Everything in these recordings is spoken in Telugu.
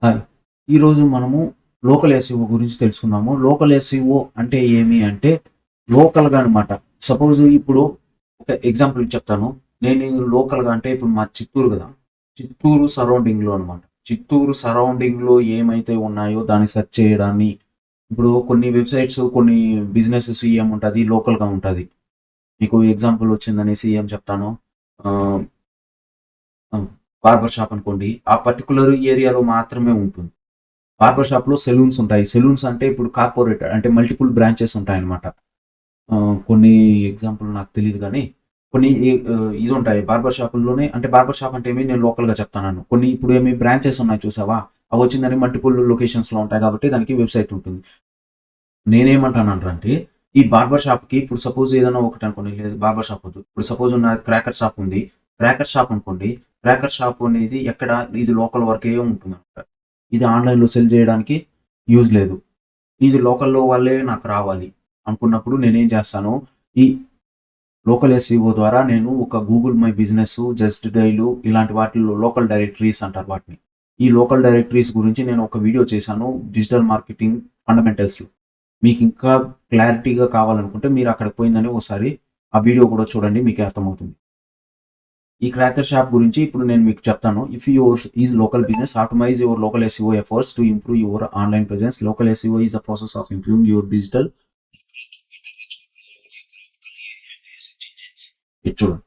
హాయ్. ఈరోజు మనము లోకల్ ఎస్ఈఓ గురించి తెలుసుకుందాము. లోకల్ ఎస్ఈఓ అంటే ఏమి అంటే లోకల్‌గా అనమాట. సపోజ్ ఇప్పుడు ఒక ఎగ్జాంపుల్ చెప్తాను. నేను లోకల్‌గా అంటే ఇప్పుడు మా చిత్తూరు గదా! చిత్తూరు సరౌండింగ్‌లో అనమాట. చిత్తూరు సరౌండింగ్‌లో ఏమైతే ఉన్నాయో దాన్ని సెర్చ్ చేయడాన్ని ఇప్పుడు కొన్ని వెబ్‌సైట్స్ కొన్ని బిజినెసెస్ ఏముంటది లోకల్‌గా ఉంటది. మీకు ఎగ్జాంపుల్ వచ్చిందనేసి ఏం చెప్తాను. ఆహ్, హ్మ్. బార్బర్ షాప్ అనుకోండి. ఆ పర్టిక్యులర్ ఏరియాలో మాత్రమే ఉంటుంది. బార్బర్ షాప్‌లో సెలూన్స్ ఉంటాయి. సెలూన్స్ అంటే ఇప్పుడు కార్పొరేట్ అంటే మల్టిపుల్ బ్రాంచెస్ ఉంటాయన్నమాట. కొన్ని ఎగ్జాంపుల్ నాకు తెలీదు గానీ, కొన్ని ఇదుంటాయి. బార్బర్ షాపుల్లోనే అంటే బార్బర్ షాప్ అంటే ఏమి నేను లోకల్‌గా చెప్తున్నాను. కొన్ని ఇప్పుడు ఏమి బ్రాంచెస్ ఉన్నాయి చూసావా? అవొచ్చిందని మల్టిపుల్ లొకేషన్స్‌లో ఉంటాయి కాబట్టి దానికి వెబ్‌సైట్ ఉంటుంది. నేనేమంటానంటే ఈ బార్బర్ షాప్‌కి ఇప్పుడు సపోజ్ ఏదైనా ఒకటనుకోండి లేదు బార్బర్ షాప్ వద్దు. ఇప్పుడు సపోజ్ నా క్రాకర్ షాప్ ఉంది. క్రాకర్ షాప్ అనుకోండి. క్రాకర్ షాప్ అనేది ఎక్కడ ఇది లోకల్ వరకే ఉంటుందన్నమాట. ఇది ఆన్‌లైన్‌లో సెల్ చేయడానికి యూజ్ లేదు. ఇది లోకల్‌లో వాళ్ళే నాకు రావాలి అనుకున్నప్పుడు నేనేం చేస్తాను, ఈ లోకల్ ఎస్ఈఓ ద్వారా నేను ఒక Google my business, just dial ఇలాంటి వాటిల్లో లోకల్ డైరెక్టరీస్ అంటారు వాటిని. ఈ లోకల్ డైరెక్టరీస్ గురించి నేను ఒక వీడియో చేశాను. Digital marketing ఫండమెంటల్స్‌లో. మీకింకా క్లారిటీగా కావాలనుకుంటే మీరు అక్కడికి పోయిందని ఒకసారి ఆ వీడియో కూడా చూడండి మీకే అర్థమవుతుంది. ఈ క్రాకర్ షాప్ గురించి ఇప్పుడు నేను మీకు చెప్తాను. If yours is local business optimise your local SEO efforts to improve your online presence. Local SEO is the process of improving your digital ఇది చూడండి.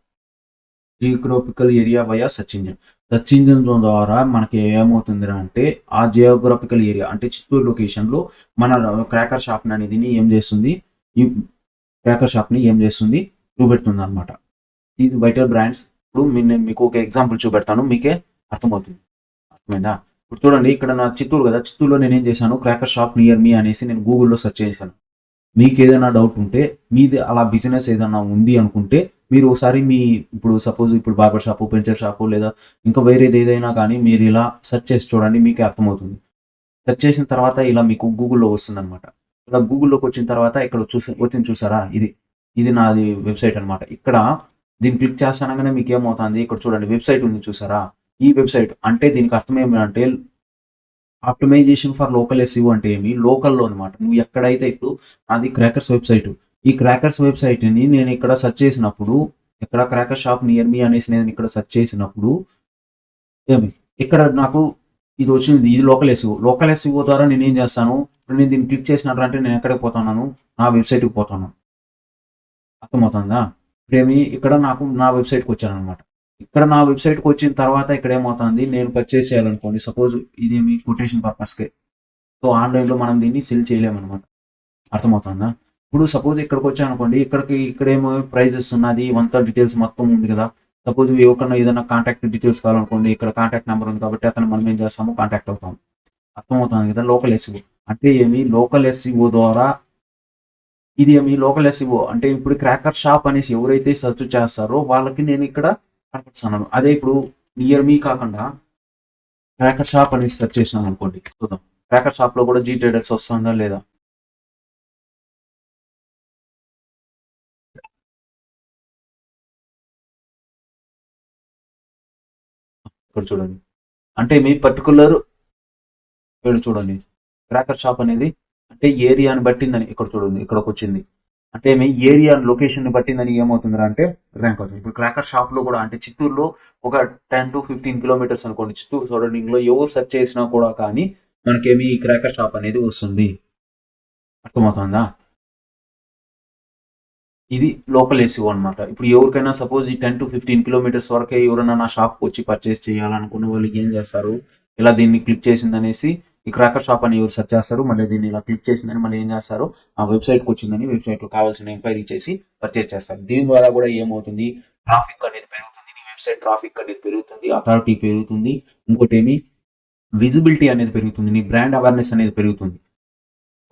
Geographical area via search engine. Search engine ద్వారా మనకి ఏమవుతుందిరా అంటే ఆ జియోగ్రాఫికల్ ఏరియా అంటే చిత్తూరు లొకేషన్‌లో మన క్రాకర్ షాప్ అనేదిని ఏం చేస్తుంది? ఈ క్రాకర్ షాప్‌ని ఏం చేస్తుంది? చూపెడుతుందన్నమాట. దీస్ వైటల్ బ్రాండ్స్ ఇప్పుడు నేను మీకు ఒక ఎగ్జాంపుల్ చూపెడతాను. మీకే అర్థమవుతుంది. అర్థమైందా? ఇప్పుడు చూడండి ఇక్కడ నా చిత్తూరు గదా! చిత్తూరులో నేనేం చేశాను క్రాకర్ షాప్ నియర్ మీ అనేసి నేను గూగుల్‌లో సెర్చ్ చేశాను. మీకేదైనా డౌట్ ఉంటే మీది అలా బిజినెస్ ఏదన్నా ఉంది అనుకుంటే మీరు ఒకసారి మీ ఇప్పుడు సపోజ్ ఇప్పుడు బార్బర్ షాపు, పంచర్ షాపు లేదా ఇంకా వేరేది ఏదైనా కానీ మీరు ఇలా సెర్చ్ చేసి చూడండి మీకే అర్థమవుతుంది. సెర్చ్ చేసిన తర్వాత ఇలా మీకు గూగుల్‌లో వస్తుందన్నమాట. ఇలా గూగుల్‌లోకి వచ్చిన తర్వాత ఇక్కడ వచ్చింది చూసారా? ఇది. ఇది నాది వెబ్‌సైట్ అన్నమాట. ఇక్కడ దీన్ని క్లిక్ చేస్తానంగానే మీకేమవుతుంది ఇక్కడ చూడండి వెబ్‌సైట్ ఉంది చూసారా? ఈ వెబ్‌సైట్ అంటే దీనికి అర్థం ఏమంటే ఆప్టిమైజేషన్ ఫర్ లోకల్ ఎస్ఈఓ అంటే ఏమి? లోకల్‌లో అనమాట. నువ్వు ఎక్కడైతే ఇప్పుడు నాది క్రాకర్స్ వెబ్‌సైట్. ఈ క్రాకర్స్ వెబ్‌సైట్‌ని నేను ఇక్కడ సెర్చ్ చేసినప్పుడు ఇక్కడ క్రాకర్ షాప్ నియర్ మీ అనేసి నేను ఇక్కడ సెర్చ్ చేసినప్పుడు ఏమి ఇక్కడ నాకు ఇది వచ్చింది. ఇది లోకల్ ఎస్ఈఓ. లోకల్ ఎస్ఈఓ ద్వారా నేనేం చేస్తాను? ఇప్పుడు నేను దీన్ని క్లిక్ చేసినానంటే నేను ఎక్కడికి పోతున్నాను? నా వెబ్‌సైట్‌కి పోతాను. అర్థమవుతుందా? ఇప్పుడేమి ఇక్కడ నాకు నా వెబ్‌సైట్‌కి వచ్చాననమాట. ఇక్కడ నా వెబ్‌సైట్‌కి వచ్చిన తర్వాత ఇక్కడ ఏమవుతుంది? నేను పర్చేజ్ చేయాలనుకోండి. సపోజ్ ఇదేమి కొటేషన్ పర్పస్‌కే. సో, ఆన్‌లైన్‌లో మనం దీన్ని సెల్ చేయలేమనమాట. అర్థమవుతుందా? ఇప్పుడు సపోజ్ ఇక్కడికొచ్చాననుకోండి. ఇక్కడేమో ప్రైజెస్ ఉన్నది. ఇవంతా డీటెయిల్స్ మొత్తం ఉంది కదా! సపోజ్ ఎవరికన్నా ఏదైనా కాంటాక్ట్ డీటెయిల్స్ కావాలనుకోండి. ఇక్కడ కాంటాక్ట్ నంబర్ ఉంది కాబట్టి అతను మనం ఏం చేస్తాము కాంటాక్ట్ అవుతాం. అర్థమవుతుంది కదా! Local SEO. అంటే ఏమి లోకల్ ఎస్‌ఈఓ ద్వారా ఇది ఏమి లోకల్ ఎస్‌ఈఓ అంటే ఇప్పుడు క్రాకర్ షాప్ అనేసి ఎవరైతే సెర్చ్ చేస్తారో వాళ్ళకి నేను ఇక్కడ కనిపిస్తున్నాను. అదే ఇప్పుడు నియర్ మీ కాకుండా క్రాకర్ షాప్ అనేసి సెర్చ్ చేసినామనుకోండి. చూద్దాం. క్రాకర్ షాప్‌లో కూడా జీ ట్రేడర్స్ వస్తుందా లేదా? ఇక్కడ చూడండి. అంటే మీ పర్టిక్యులర్ ఇక్కడ చూడండి. క్రాకర్ షాప్ అనేది అంటే ఏరియాని బట్టిందని ఇక్కడ చూడండి. ఇక్కడికొచ్చింది. అంటే మీ ఏరియా లొకేషన్‌ని బట్టిందని ఏమవుతుందిరా అంటే ర్యాంక్ అవుతుంది. ఇప్పుడు క్రాకర్ షాప్‌లో కూడా అంటే చిత్తూరులో ఒక 10-15 కిలోమీటర్స్ అనుకోండి. చిత్తూరు సరౌండింగ్‌లో ఎవరు సెర్చ్ చేసినా కూడా కానీ మనకేమి ఈ క్రాకర్ షాప్ అనేది వస్తుంది. అర్థమవుతుందా? ఇది లోకల్ ఎస్ఈఓ అనమాట. ఇప్పుడు ఎవరికైనా సపోజ్ ఈ 10-15 కిలోమీటర్స్ వరకే ఎవరైనా నా షాప్‌కి వచ్చి పర్చేస్ చేయాలనుకున్న వాళ్ళు ఏం చేస్తారు? ఇలా దీన్ని క్లిక్ చేసిందనేసి ఈ క్రాకర్ షాప్ అని ఎవరు సెర్చ్ చేస్తారు. మళ్ళీ దీన్ని ఇలా క్లిక్ చేసిందని మళ్ళీ ఏం చేస్తారు? ఆ వెబ్‌సైట్‌కి వచ్చిందని వెబ్‌సైట్‌లో కావాల్సిన ఎంక్వైరీ చేసి పర్చేస్ చేస్తారు. దీని ద్వారా కూడా ఏమవుతుంది? ట్రాఫిక్ అనేది పెరుగుతుంది. నీ వెబ్‌సైట్ ట్రాఫిక్ అనేది పెరుగుతుంది. అథారిటీ పెరుగుతుంది. ఇంకోటేమి విజిబిలిటీ అనేది పెరుగుతుంది. నీ బ్రాండ్ అవేర్‌నెస్ అనేది పెరుగుతుంది.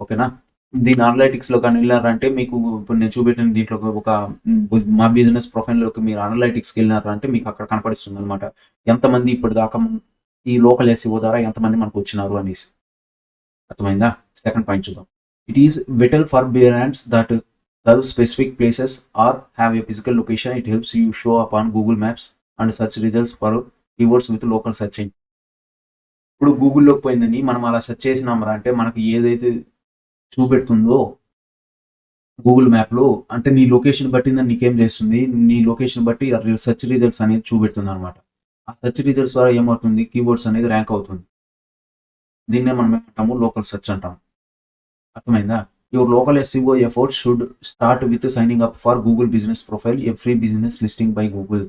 ఓకేనా? దీని అనలైటిక్స్‌లో కానీ ఎళ్లారంటే మీకు ఇప్పుడు నేను చూపెట్టిన దీంట్లో ఒక మా బిజినెస్ ప్రొఫైల్‌లోకి మీరు అనలైటిక్స్‌కెళ్ళినారంటే మీకు అక్కడ కనపడిస్తుందనమాట. ఎంతమంది ఇప్పటిదాకా ఈ లోకల్ ఎస్ఈఓ ద్వారా ఎంతమంది మనకొచ్చినారు అనేసి. అర్థమైందా? సెకండ్ పాయింట్ చూద్దాం. It is vital for brands that serve specific places or have a physical location. It helps you show up on Google Maps and search results for keywords with local searching. ఇప్పుడు గూగుల్లోకి పోయిందని మనం అలా సెర్చ్ చేసినామరా అంటే మనకి ఏదైతే చూపెడుతుందో గూగుల్ మ్యాప్‌లో అంటే నీ లొకేషన్ బట్టి నీకేం చేస్తుంది, నీ లొకేషన్ బట్టి సెర్చ్ రిజల్ట్స్ అనేది చూపెడుతుందనమాట. ఆ సెర్చ్ రిజల్ట్స్ ద్వారా ఏమవుతుంది కీవర్డ్స్ అనేది ర్యాంక్ అవుతుంది. దీన్నే మనం ఏమంటాము లోకల్ సెర్చ్ అంటాం. అర్థమైందా? Your local SEO efforts should start with signing up for Google business profile a free business listing by Google.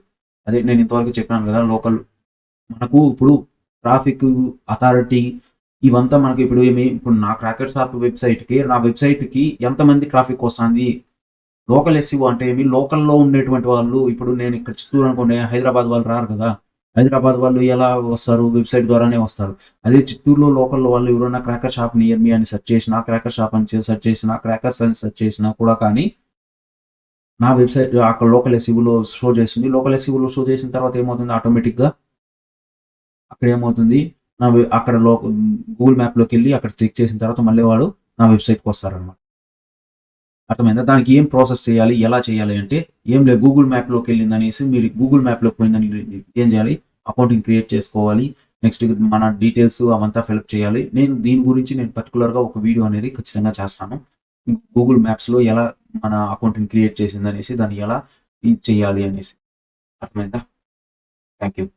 అదే నేను ఇంతవరకు చెప్పినాను కదా! మనకు ఇప్పుడు ట్రాఫిక్ అథారిటీ ఇవంతా మనకి ఇప్పుడు నా క్రాకర్ షాప్ వెబ్‌సైట్‌కి నా వెబ్‌సైట్‌కి ఎంతమంది ట్రాఫిక్ వస్తాంది? లోకల్ ఎస్‌ఈఓ అంటే లోకల్‌లో ఉండేటువంటి వాళ్ళు ఇప్పుడు నేను ఇక్కడ చిత్తూరు అనుకోండి హైదరాబాద్ వాళ్ళు రారు కదా! హైదరాబాద్ వాళ్ళు ఎలా వస్తారు? వెబ్‌సైట్ ద్వారానే వస్తారు. అదే చిత్తూరులో లోకల్‌లో వాళ్ళు ఎవరైనా క్రాకర్ షాప్ నియర్ మీ అని సెర్చ్ చేసినా, క్రాకర్ షాప్ అని సెర్చ్ చేసినా, క్రాకర్స్ అని సెర్చ్ చేసినా కూడా కానీ నా వెబ్‌సైట్ అక్కడ లోకల్ ఎస్‌ఈఓలో షో చేస్తుంది. లోకల్ ఎస్‌ఈఓలో షో చేసిన తర్వాత ఏమవుతుంది ఆటోమేటిక్‌గా అక్కడ ఏమవుతుంది అక్కడ గూగుల్ మ్యాప్‌లోకెళ్ళి అక్కడ చెక్ చేసిన తర్వాత మళ్ళీ వాడు నా వెబ్‌సైట్‌కి వస్తారనమాట. అర్థమైందా? దానికి ఏం ప్రాసెస్ చేయాలి? ఎలా చేయాలి అంటే ఏం లేదు గూగుల్ మ్యాప్‌లోకెళ్ళిందనేసి మీరు గూగుల్ మ్యాప్‌లోకి పోయిందని ఏం చేయాలి? అకౌంటింగ్ క్రియేట్ చేసుకోవాలి. నెక్స్ట్ మన డీటెయిల్స్ అవంతా ఫిలప్ చేయాలి. దీని గురించి నేను పర్టిక్యులర్‌గా ఒక వీడియో అనేది ఖచ్చితంగా చేస్తాను. గూగుల్ మ్యాప్స్‌లో ఎలా మన అకౌంట్‌ని క్రియేట్ చేసిందనేసి దాన్ని ఎలా ఇది చేయాలి అనేసి. అర్థమైందా? Thank you.